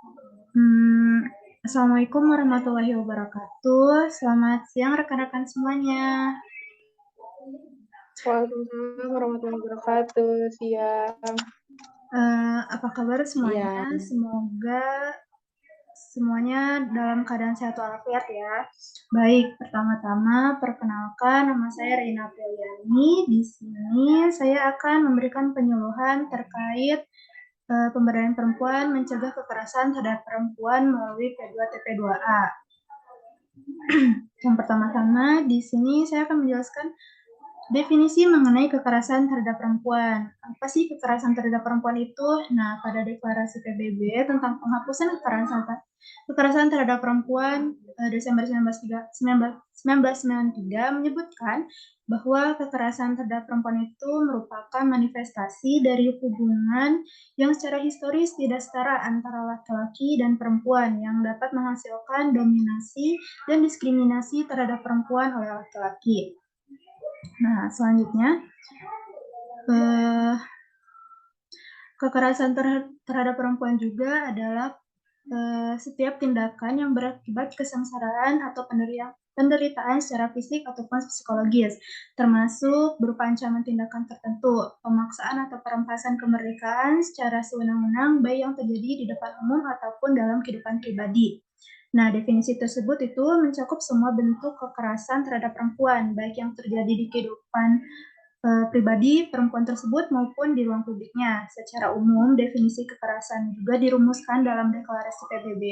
Hmm, Assalamualaikum warahmatullahi wabarakatuh. Selamat siang rekan-rekan semuanya. Waalaikumsalam warahmatullahi wabarakatuh. Siang. Apa kabar Iya. semuanya? Semoga semuanya dalam keadaan sehat walafiat ya. Baik, pertama-tama perkenalkan nama saya Reina Apriliani. Di sini saya akan memberikan penyuluhan terkait pemberdayaan perempuan mencegah kekerasan terhadap perempuan melalui P2TP2A. Yang pertama-tama di sini saya akan menjelaskan definisi mengenai kekerasan terhadap perempuan. Apa sih kekerasan terhadap perempuan itu? Nah, pada deklarasi PBB tentang penghapusan kekerasan terhadap perempuan Desember 1993 menyebutkan bahwa kekerasan terhadap perempuan itu merupakan manifestasi dari hubungan yang secara historis tidak setara antara laki-laki dan perempuan yang dapat menghasilkan dominasi dan diskriminasi terhadap perempuan oleh laki-laki. Nah, selanjutnya, kekerasan terhadap perempuan juga adalah setiap tindakan yang berakibat kesengsaraan atau penderitaan secara fisik ataupun psikologis, termasuk berupa ancaman tindakan tertentu, pemaksaan atau perampasan kemerdekaan secara sewenang-wenang, baik yang terjadi di depan umum ataupun dalam kehidupan pribadi. Nah, definisi tersebut itu mencakup semua bentuk kekerasan terhadap perempuan, baik yang terjadi di kehidupan pribadi perempuan tersebut maupun di ruang publiknya. Secara umum, definisi kekerasan juga dirumuskan dalam deklarasi PBB,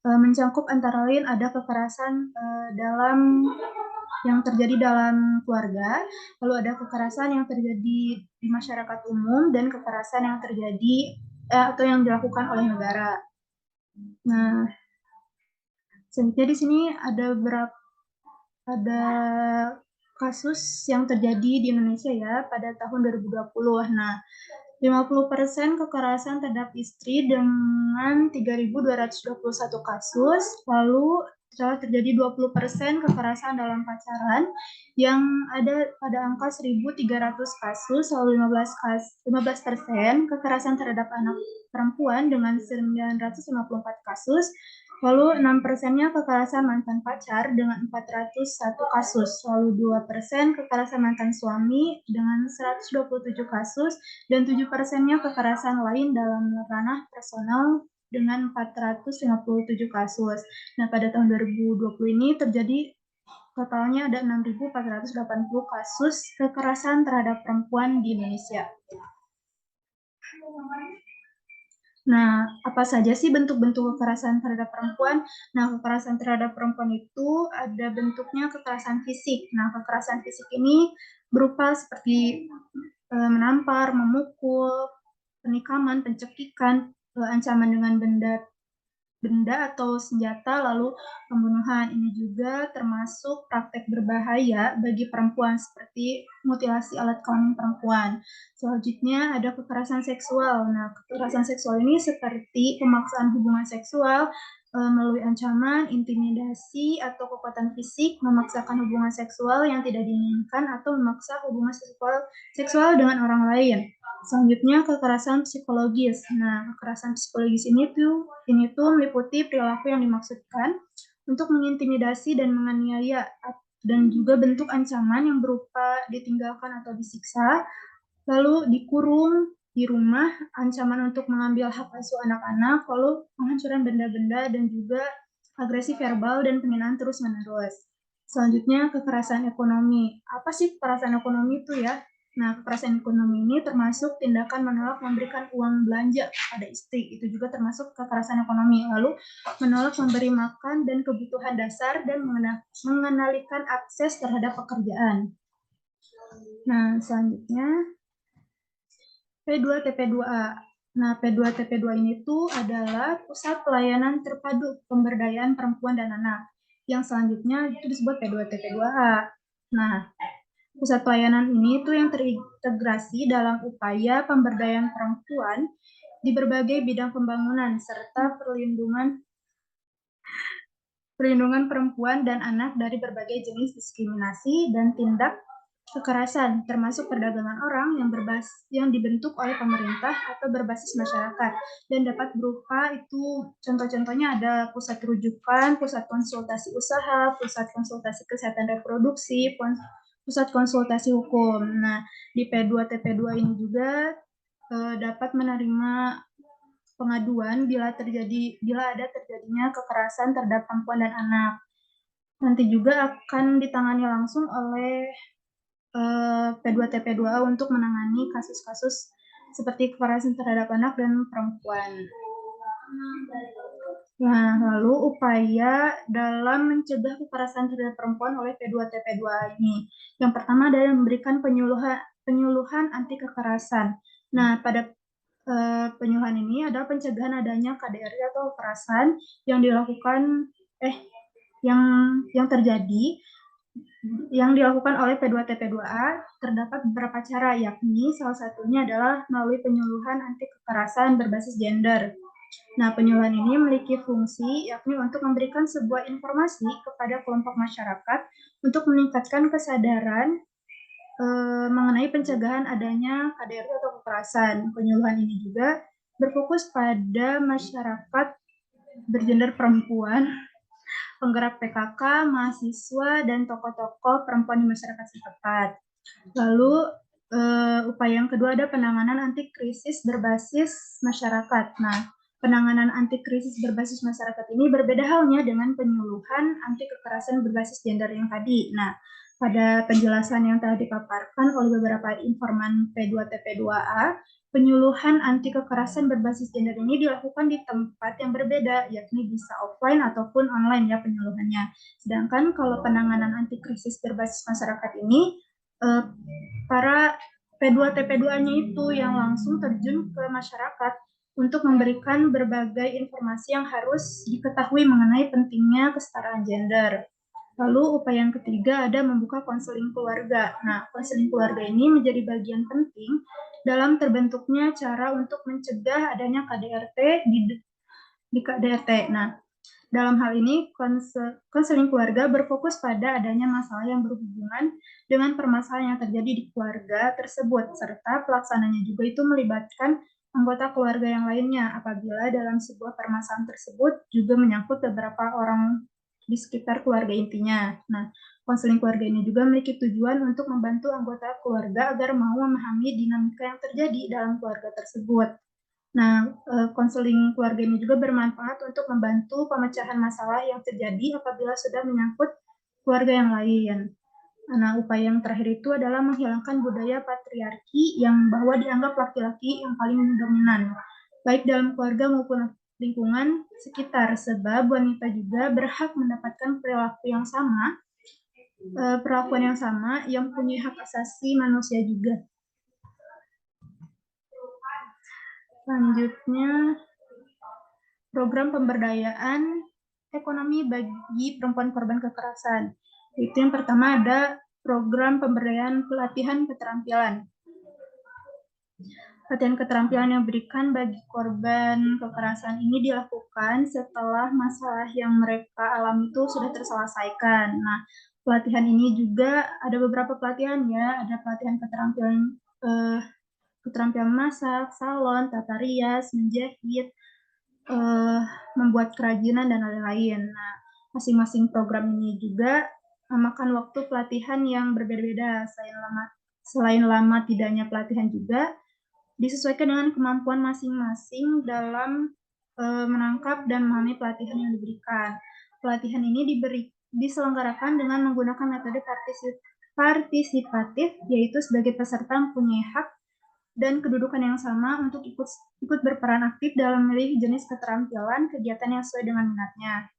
mencakup antara lain ada kekerasan yang terjadi dalam keluarga, lalu ada kekerasan yang terjadi di masyarakat umum, dan kekerasan yang terjadi atau yang dilakukan oleh negara. Nah, selanjutnya di sini ada kasus yang terjadi di Indonesia ya pada tahun 2020. Nah, 50% kekerasan terhadap istri dengan 3.221 kasus, lalu telah terjadi 20% kekerasan dalam pacaran yang ada pada angka 1.300 kasus, lalu 15% kekerasan terhadap anak perempuan dengan 954 kasus, lalu 6%-nya kekerasan mantan pacar dengan 401 kasus, lalu 2% kekerasan mantan suami dengan 127 kasus, dan 7%-nya kekerasan lain dalam ranah personal dengan 457 kasus. Nah, pada tahun 2020 ini terjadi totalnya ada 6.480 kasus kekerasan terhadap perempuan di Indonesia. Nah, apa saja sih bentuk-bentuk kekerasan terhadap perempuan? Nah, kekerasan terhadap perempuan itu ada bentuknya kekerasan fisik. Nah, kekerasan fisik ini berupa seperti menampar, memukul, penikaman, pencekikan, ancaman dengan benda atau senjata, lalu pembunuhan. Ini juga termasuk praktek berbahaya bagi perempuan seperti mutilasi alat kelamin perempuan. Selanjutnya ada kekerasan seksual. Nah, kekerasan seksual ini seperti pemaksaan hubungan seksual melalui ancaman, intimidasi, atau kekuatan fisik, memaksakan hubungan seksual yang tidak diinginkan, atau memaksa hubungan seksual dengan orang lain. Selanjutnya kekerasan psikologis. Nah, kekerasan psikologis ini tuh meliputi perilaku yang dimaksudkan untuk mengintimidasi dan menganiaya, dan juga bentuk ancaman yang berupa ditinggalkan atau disiksa, lalu dikurung di rumah, ancaman untuk mengambil hak asuh anak-anak, lalu penghancuran benda-benda, dan juga agresi verbal dan penghinaan terus-menerus. Selanjutnya kekerasan ekonomi. Apa sih kekerasan ekonomi itu ya? Nah, kekerasan ekonomi ini termasuk tindakan menolak memberikan uang belanja kepada istri. Itu juga termasuk kekerasan ekonomi. Lalu menolak memberi makan dan kebutuhan dasar, dan mengenalikan akses terhadap pekerjaan. Nah, selanjutnya P2TP2A. Nah, P2TP2 ini tuh adalah Pusat Pelayanan Terpadu Pemberdayaan Perempuan dan Anak. Yang selanjutnya itu disebut P2TP2A. Nah, pusat pelayanan ini tuh yang terintegrasi dalam upaya pemberdayaan perempuan di berbagai bidang pembangunan serta perlindungan perempuan dan anak dari berbagai jenis diskriminasi dan tindak kekerasan, termasuk perdagangan orang yang dibentuk oleh pemerintah atau berbasis masyarakat, dan dapat berupa itu contoh-contohnya ada pusat rujukan, pusat konsultasi usaha, pusat konsultasi kesehatan reproduksi, pusat konsultasi hukum. Nah, di P2TP2 ini juga dapat menerima pengaduan bila ada terjadinya kekerasan terhadap perempuan dan anak. Nanti juga akan ditangani langsung oleh P2TP2A untuk menangani kasus-kasus seperti kekerasan terhadap anak dan perempuan. Nah, lalu upaya dalam mencegah kekerasan terhadap perempuan oleh P2TP2A ini. Yang pertama adalah memberikan penyuluhan anti kekerasan. Nah, pada penyuluhan ini adalah pencegahan adanya KDRT atau kekerasan yang dilakukan yang terjadi yang dilakukan oleh P2TP2A terdapat beberapa cara, yakni salah satunya adalah melalui penyuluhan anti kekerasan berbasis gender. Nah, penyuluhan ini memiliki fungsi yakni untuk memberikan sebuah informasi kepada kelompok masyarakat untuk meningkatkan kesadaran mengenai pencegahan adanya KDRT atau kekerasan. Penyuluhan ini juga berfokus pada masyarakat bergender perempuan, penggerak PKK, mahasiswa, dan tokoh-tokoh perempuan di masyarakat setempat. Lalu upaya yang kedua ada penanganan anti krisis berbasis masyarakat. Nah, penanganan anti krisis berbasis masyarakat ini berbeda halnya dengan penyuluhan anti kekerasan berbasis gender yang tadi. Nah, pada penjelasan yang telah dipaparkan oleh beberapa informan P2TP2A, penyuluhan anti kekerasan berbasis gender ini dilakukan di tempat yang berbeda, yakni bisa offline ataupun online ya penyuluhannya. Sedangkan kalau penanganan anti krisis berbasis masyarakat ini, para P2TP2-nya itu yang langsung terjun ke masyarakat untuk memberikan berbagai informasi yang harus diketahui mengenai pentingnya kesetaraan gender. Lalu upaya yang ketiga ada membuka konseling keluarga. Nah, konseling keluarga ini menjadi bagian penting dalam terbentuknya cara untuk mencegah adanya KDRT di KDRT. Nah, dalam hal ini, konseling keluarga berfokus pada adanya masalah yang berhubungan dengan permasalahan yang terjadi di keluarga tersebut, serta pelaksananya juga itu melibatkan anggota keluarga yang lainnya apabila dalam sebuah permasalahan tersebut juga menyangkut beberapa orang di sekitar keluarga intinya. Nah, konseling keluarga ini juga memiliki tujuan untuk membantu anggota keluarga agar mau memahami dinamika yang terjadi dalam keluarga tersebut. Nah, konseling keluarga ini juga bermanfaat untuk membantu pemecahan masalah yang terjadi apabila sudah menyangkut keluarga yang lain. Nah, upaya yang terakhir itu adalah menghilangkan budaya patriarki yang bahwa dianggap laki-laki yang paling dominan, baik dalam keluarga maupun lingkungan sekitar, sebab wanita juga berhak mendapatkan perlakuan yang sama yang punya hak asasi manusia juga. Selanjutnya, program pemberdayaan ekonomi bagi perempuan korban kekerasan. Itu yang pertama ada program pemberdayaan pelatihan keterampilan. Pelatihan keterampilan yang diberikan bagi korban kekerasan ini dilakukan setelah masalah yang mereka alami itu sudah terselesaikan. Nah, pelatihan ini juga ada beberapa pelatihan ya, ada pelatihan keterampilan masak, salon, tata rias, menjahit, membuat kerajinan dan lain-lain. Nah, masing-masing program ini juga memakan waktu pelatihan yang berbeda-beda. Selain lama tidaknya pelatihan juga disesuaikan dengan kemampuan masing-masing dalam menangkap dan memahami pelatihan yang diberikan. Pelatihan ini diselenggarakan dengan menggunakan metode partisipatif, yaitu sebagai peserta mempunyai hak dan kedudukan yang sama untuk ikut berperan aktif dalam memilih jenis keterampilan kegiatan yang sesuai dengan minatnya.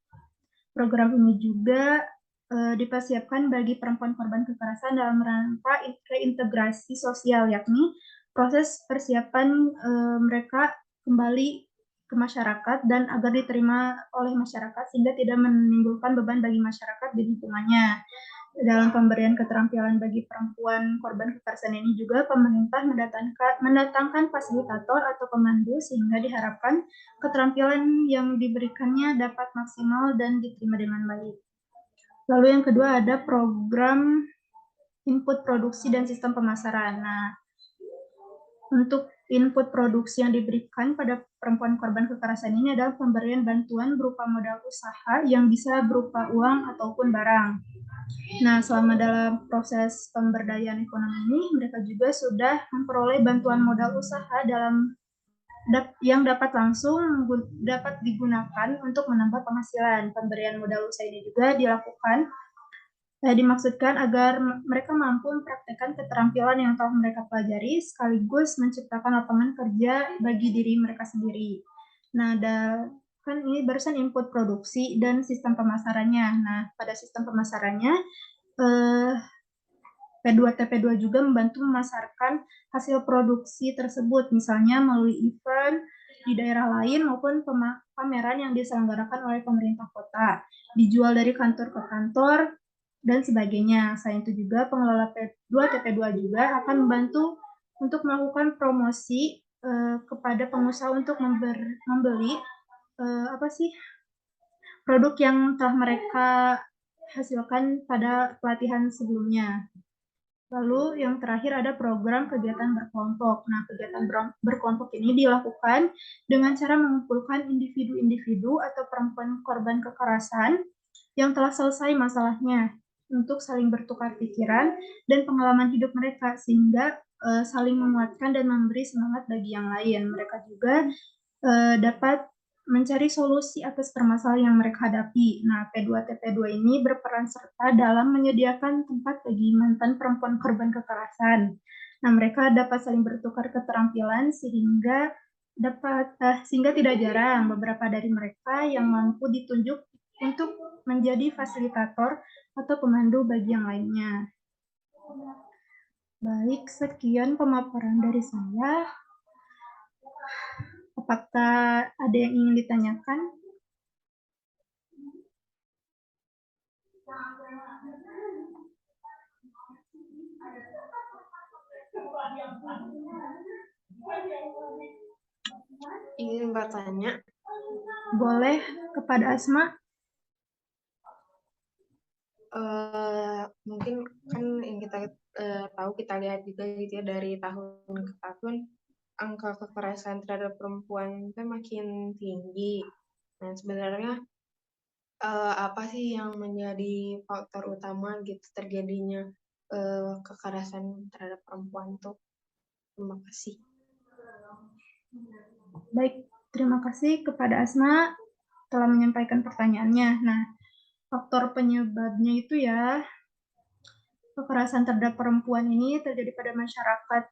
Program ini juga dipersiapkan bagi perempuan korban kekerasan dalam rangka reintegrasi sosial, yakni proses persiapan mereka kembali ke masyarakat dan agar diterima oleh masyarakat sehingga tidak menimbulkan beban bagi masyarakat di lingkungannya. Dalam pemberian keterampilan bagi perempuan korban kekerasan ini juga pemerintah mendatangkan fasilitator atau pemandu sehingga diharapkan keterampilan yang diberikannya dapat maksimal dan diterima dengan baik. Lalu yang kedua ada program input produksi dan sistem pemasaran. Nah, untuk input produksi yang diberikan pada perempuan korban kekerasan ini adalah pemberian bantuan berupa modal usaha yang bisa berupa uang ataupun barang. Nah, selama dalam proses pemberdayaan ekonomi ini, mereka juga sudah memperoleh bantuan modal usaha yang dapat langsung dapat digunakan untuk menambah penghasilan. Pemberian modal usaha ini juga dimaksudkan agar mereka mampu mempraktekkan keterampilan yang telah mereka pelajari sekaligus menciptakan lapangan kerja bagi diri mereka sendiri. Nah, kan ini barusan input produksi dan sistem pemasarannya. Nah, pada sistem pemasarannya P2TP2 juga membantu memasarkan hasil produksi tersebut, misalnya melalui event di daerah lain maupun pameran yang diselenggarakan oleh pemerintah kota, dijual dari kantor ke kantor, dan sebagainya. Selain itu juga pengelola P2TP2 juga akan membantu untuk melakukan promosi kepada pengusaha untuk membeli produk yang telah mereka hasilkan pada pelatihan sebelumnya. Lalu yang terakhir ada program kegiatan berkelompok. Nah, kegiatan berkelompok ini dilakukan dengan cara mengumpulkan individu-individu atau perempuan korban kekerasan yang telah selesai masalahnya untuk saling bertukar pikiran dan pengalaman hidup mereka sehingga saling menguatkan dan memberi semangat bagi yang lain. Mereka juga dapat mencari solusi atas permasalahan yang mereka hadapi. Nah, P2TP2 ini berperan serta dalam menyediakan tempat bagi mantan perempuan korban kekerasan. Nah, mereka dapat saling bertukar keterampilan sehingga tidak jarang beberapa dari mereka yang mampu ditunjuk untuk menjadi fasilitator atau pemandu bagi yang lainnya. Baik, sekian pemaparan dari saya. Apakah ada yang ingin ditanyakan? Ingin bertanya? Boleh kepada Asma. Mungkin kan yang kita tahu, kita lihat juga gitu ya, dari tahun ke tahun angka kekerasan terhadap perempuan itu makin tinggi. Nah, sebenarnya apa sih yang menjadi faktor utama gitu terjadinya kekerasan terhadap perempuan tuh? Terima kasih. Baik, terima kasih kepada Asma telah menyampaikan pertanyaannya. Nah, faktor penyebabnya itu ya, kekerasan terhadap perempuan ini terjadi pada masyarakat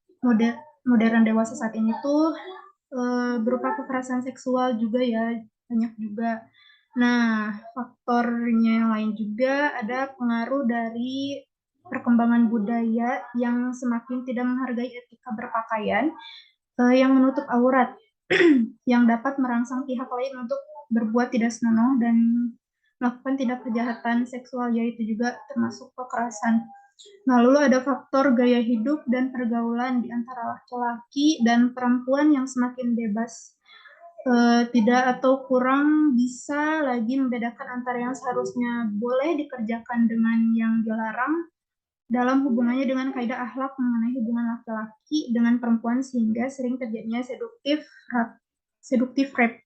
modern dewasa saat ini tuh berupa kekerasan seksual juga ya, banyak juga. Nah, faktornya yang lain juga ada pengaruh dari perkembangan budaya yang semakin tidak menghargai etika berpakaian yang menutup aurat yang dapat merangsang pihak lain untuk berbuat tidak senonoh dan melakukan tindak kejahatan seksual, yaitu juga termasuk kekerasan. Nah, lalu ada faktor gaya hidup dan pergaulan di antara laki-laki dan perempuan yang semakin bebas, tidak atau kurang bisa lagi membedakan antara yang seharusnya boleh dikerjakan dengan yang dilarang dalam hubungannya dengan kaidah akhlak mengenai hubungan laki-laki dengan perempuan, sehingga sering terjadinya seductive rape.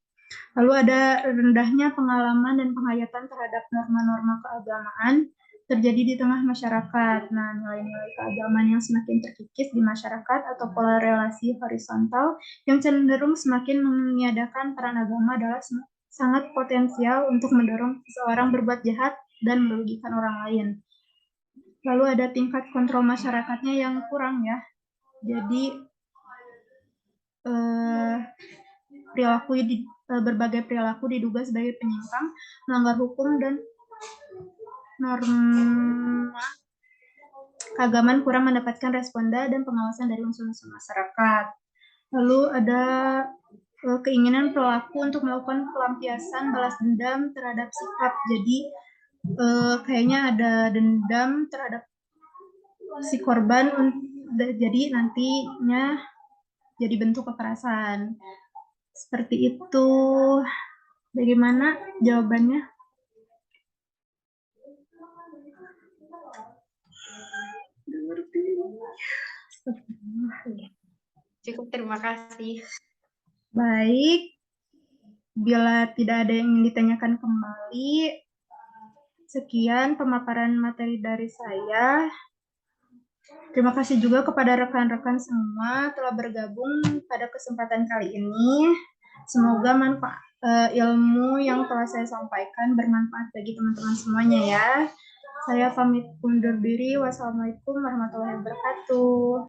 Lalu ada rendahnya pengalaman dan penghayatan terhadap norma-norma keagamaan terjadi di tengah masyarakat. Nah, nilai-nilai keagamaan yang semakin terkikis di masyarakat atau pola relasi horizontal yang cenderung semakin meniadakan peran agama adalah sangat potensial untuk mendorong seseorang berbuat jahat dan merugikan orang lain. Lalu ada tingkat kontrol masyarakatnya yang kurang ya. Jadi berbagai perilaku diduga sebagai penyimpang, melanggar hukum dan norma keagamaan kurang mendapatkan responda dan pengawasan dari unsur-unsur masyarakat. Lalu ada keinginan pelaku untuk melakukan pelampiasan balas dendam terhadap sikap. Jadi kayaknya ada dendam terhadap si korban, jadi nantinya jadi bentuk kekerasan. Seperti itu. Bagaimana jawabannya? Cukup, terima kasih. Baik, bila tidak ada yang ingin ditanyakan kembali, sekian pemaparan materi dari saya. Terima kasih juga kepada rekan-rekan semua telah bergabung pada kesempatan kali ini. Semoga ilmu yang telah saya sampaikan bermanfaat bagi teman-teman semuanya ya. Saya pamit undur diri. Wassalamualaikum warahmatullahi wabarakatuh.